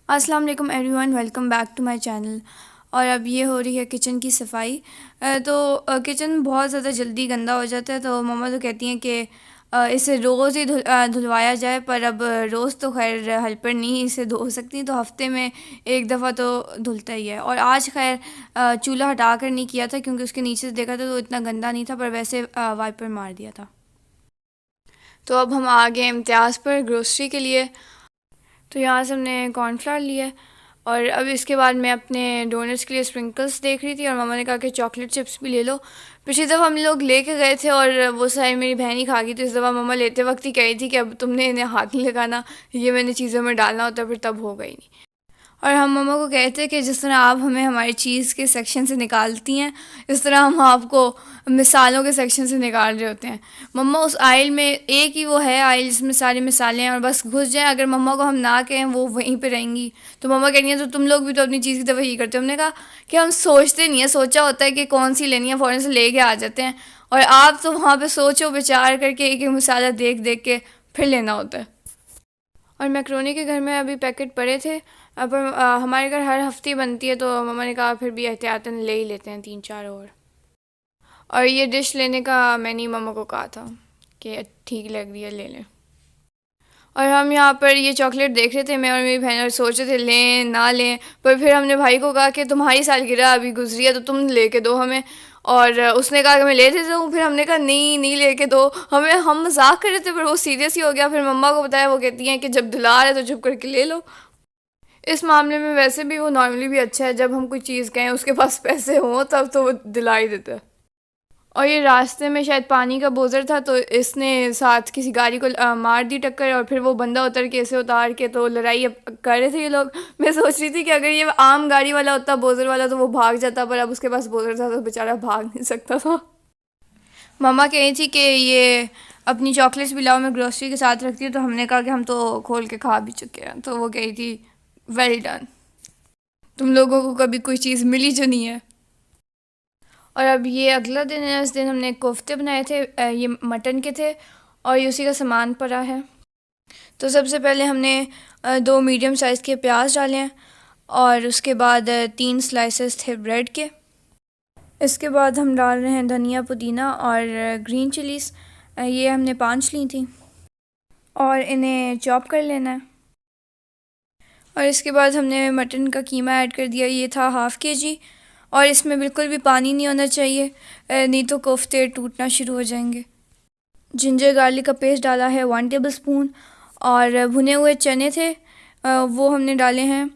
अस्सलाम वालेकुम everyone, welcome back to my channel. और अब ये हो रही है किचन की सफाई। किचन बहुत ज़्यादा जल्दी गंदा हो जाता है, तो मम्मा तो कहती हैं कि इसे रोज़ ही धुलवाया जाए। पर अब रोज़ तो खैर हेल्पर नहीं इसे धो सकती, तो हफ्ते में एक दफ़ा तो धुलता ही है। और आज खैर चूल्हा हटा कर नहीं किया था, क्योंकि उसके नीचे से देखा था तो इतना गंदा नहीं था, पर वैसे वाइपर मार दिया था। तो अब हम आ गए इम्तियाज़ पर ग्रोसरी के लिए। तो यहाँ से हमने कॉर्नफ्लावर लिया है। और अब इसके बाद मैं अपने डोनट्स के लिए स्प्रिंकल्स देख रही थी, और मम्मा ने कहा कि चॉकलेट चिप्स भी ले लो। पिछली दफ़ा हम लोग लेके गए थे और वो सारी मेरी बहन ही खा गई, तो इस दफ़ा मम्मा लेते वक्त ही कही थी कि अब तुमने इन्हें हाथ नहीं लगाना, ये मैंने चीज़ों में डालना होता, फिर तब हो गई नहीं। और हम मम्मा को कहते हैं कि जिस तरह आप हमें हमारी चीज़ के सेक्शन से निकालती हैं, इस तरह हम आपको मिसालों के सेक्शन से निकाल रहे होते हैं। मम्मा उस आइल में, एक ही वो है आइल जिसमें सारे मिसाले हैं, और बस घुस जाएं, अगर मम्मा को हम ना कहें वो वहीं पे रहेंगी। तो मम्मा कह रही हैं तो तुम लोग भी तो अपनी चीज़ की तरफ ही करते हो। हमने कहा कि हम सोचते नहीं है, सोचा होता है कि कौन सी लेनी है, फ़ौरन से ले के आ जाते हैं। और आप तो वहाँ पर सोचो विचार करके एक एक मसाला देख देख के फिर लेना होता है। और मैक्रोनी के घर में अभी पैकेट पड़े थे, पर हमारे घर हर हफ्ते बनती है, तो मम्मा ने कहा फिर भी एहतियातन ले ही लेते हैं 3-4 और ये डिश लेने का मैंने ही मम्मा को कहा था कि ठीक लग रही है, ले लें। और हम यहाँ पर ये चॉकलेट देख रहे थे, मैं और मेरी बहन, और सोच रहे थे लें ना लें, पर फिर हमने भाई को कहा कि तुम्हारी सालगिरह अभी गुजरी है तो तुम लेके दो हमें। और उसने कहा कि मैं ले देता हूँ, फिर हमने कहा नहीं नहीं लेके दो हमें। हम मजाक कर रहे थे पर वो सीरियस ही हो गया। फिर मम्मा को बताया, वो कहती हैं कि जब दिला रहे तो चुप करके ले लो। इस मामले में वैसे भी वो नॉर्मली भी अच्छा है, जब हम कोई चीज़ कहें उसके पास पैसे हों तब तो वो दिला ही देता है। और ये रास्ते में शायद पानी का बोझर था, तो इसने साथ किसी गाड़ी को मार दी टक्कर, और फिर वो बंदा उतर के इसे उतार के तो लड़ाई अब कर रहे थे ये लोग। मैं सोच रही थी कि अगर ये आम गाड़ी वाला होता, बोझर वाला, तो वो भाग जाता, पर अब उसके पास बोझर था तो बेचारा भाग नहीं सकता था। मम्मा कह रही थी कि ये अपनी चॉकलेट्स भी लाओ, मैं ग्रोसरी के साथ रखती हूँ, तो हमने कहा कि हम तो खोल के खा भी चुके हैं। तो वो कह रही थी वेल डन, तुम लोगों को कभी कोई चीज़ मिली जो नहीं है। और अब ये अगला दिन है, इस दिन हमने कोफ्ते बनाए थे, ये मटन के थे, और ये उसी का सामान पड़ा है। तो सबसे पहले हमने 2 मीडियम साइज़ के प्याज डाले हैं, और उसके बाद 3 स्लाइसेस थे ब्रेड के। इसके बाद हम डाल रहे हैं धनिया, पुदीना और ग्रीन चिलीज़। ये हमने 5 ली थी, और इन्हें चॉप कर लेना है। और इसके बाद हमने मटन का कीमा ऐड कर दिया, ये था ½ kg। और इसमें बिल्कुल भी पानी नहीं होना चाहिए, नहीं तो कोफ्ते टूटना शुरू हो जाएंगे। जिंजर गार्लिक का पेस्ट डाला है 1 टेबल स्पून। और भुने हुए चने थे, वो हमने डाले हैं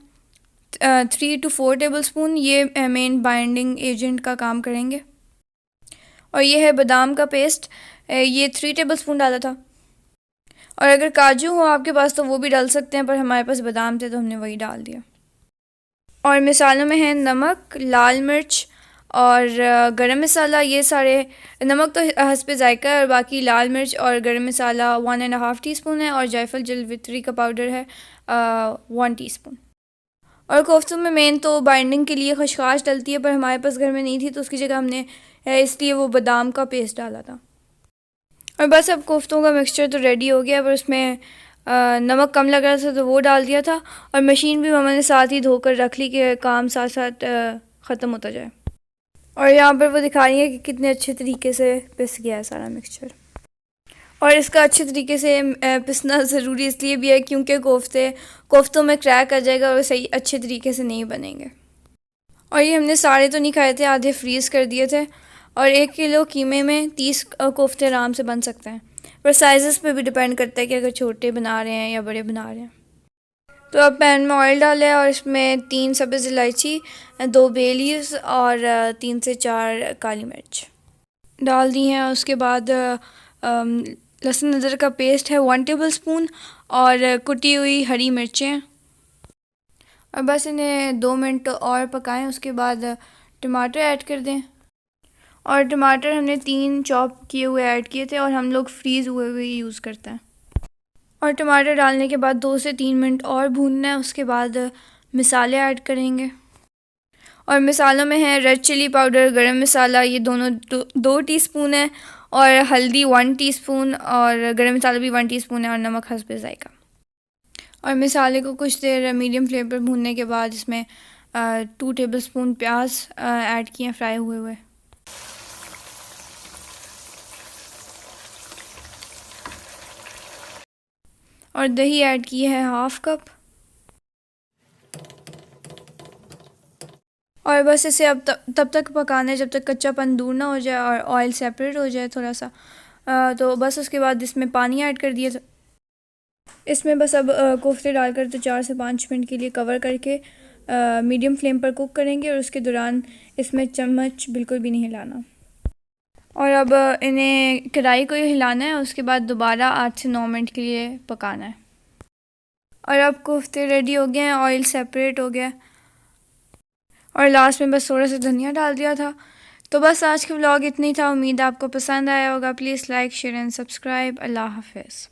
3 to 4 टेबल स्पून। ये मेन बाइंडिंग एजेंट का काम करेंगे। और ये है बादाम का पेस्ट, ये 3 टेबल स्पून डाला था। और अगर काजू हो आपके पास तो वो भी डाल सकते हैं, पर हमारे पास बादाम थे तो हमने वही डाल दिया। और मिसालों में है नमक, लाल मिर्च और गरम मसाला। ये सारे, नमक तो हस्बे ज़ायका है, और बाकी लाल मिर्च और गरम मसाला 1.5 टीस्पून है, और जायफल जलवित्री का पाउडर है 1 टीस्पून। और कोफ्तों में मेन तो बाइंडिंग के लिए खशखाश डलती है, पर हमारे पास घर में नहीं थी, तो उसकी जगह हमने इसलिए वो बादाम का पेस्ट डाला था। और बस अब कोफ्तों का मिक्सचर तो रेडी हो गया, पर उसमें नमक कम लग रहा था तो वो डाल दिया था। और मशीन भी मम्मा ने साथ ही धोकर रख ली कि काम साथ साथ ख़त्म होता जाए। और यहाँ पर वो दिखा रही है कि कितने अच्छे तरीके से पिस गया है सारा मिक्सचर। और इसका अच्छे तरीके से पिसना ज़रूरी इसलिए भी है क्योंकि कोफ्तों में क्रैक आ जाएगा और सही अच्छे तरीके से नहीं बनेंगे। और ये हमने सारे तो नहीं खाए थे, आधे फ्रीज़ कर दिए थे। और 1 किलो कीमे में 30 कोफ्ते आराम से बन सकते हैं, पर साइज़ पे भी डिपेंड करता है कि अगर छोटे बना रहे हैं या बड़े बना रहे हैं। तो अब पैन में ऑयल डाला है, और इसमें 3 सब्ज़ इलायची, 2 बे लीव्स और 3 से 4 काली मिर्च डाल दी हैं। उसके बाद लहसुन अदरक का पेस्ट है 1 टेबल स्पून, और कुटी हुई हरी मिर्चें। और बस इन्हें 2 मिनट और पकाएं। उसके बाद टमाटर ऐड कर दें। और टमाटर हमने 3 चॉप किए हुए ऐड किए थे, और हम लोग फ्रीज़ हुए हुए यूज़ करते हैं। और टमाटर डालने के बाद 2 से 3 मिनट और भूनना है। उसके बाद मसाले ऐड करेंगे। और मसालों में है रेड चिली पाउडर, गरम मसाला, ये दोनों 2 टीस्पून है, और हल्दी 1 टीस्पून, और गरम मसाला भी 1 टीस्पून है, और नमक हस्बे ज़ायका। और मसाले को कुछ देर मीडियम फ्लेम पर भूनने के बाद इसमें 2 टेबलस्पून प्याज ऐड किए फ्राई हुए हुए। और दही ऐड की है 1/2 कप। और बस इसे अब तब तक पकाना है जब तक कच्चापन दूर ना हो जाए और ऑयल सेपरेट हो जाए थोड़ा सा। तो बस उसके बाद इसमें पानी ऐड कर दिया। इसमें बस अब कोफ्ते डालकर तो 4 से 5 मिनट के लिए कवर करके मीडियम फ्लेम पर कुक करेंगे और उसके दौरान इसमें चम्मच बिल्कुल भी नहीं हिलाना। और अब इन्हें कढ़ाई को ही हिलाना है, उसके बाद दोबारा 8 से 9 मिनट के लिए पकाना है। और अब कोफ्ते रेडी हो गए हैं, ऑयल सेपरेट हो गया और लास्ट में बस थोड़ा सा धनिया डाल दिया था। तो बस आज का व्लॉग इतना ही था। उम्मीद है आपको पसंद आया होगा। Please like share and subscribe. अल्लाह हाफ़िज़।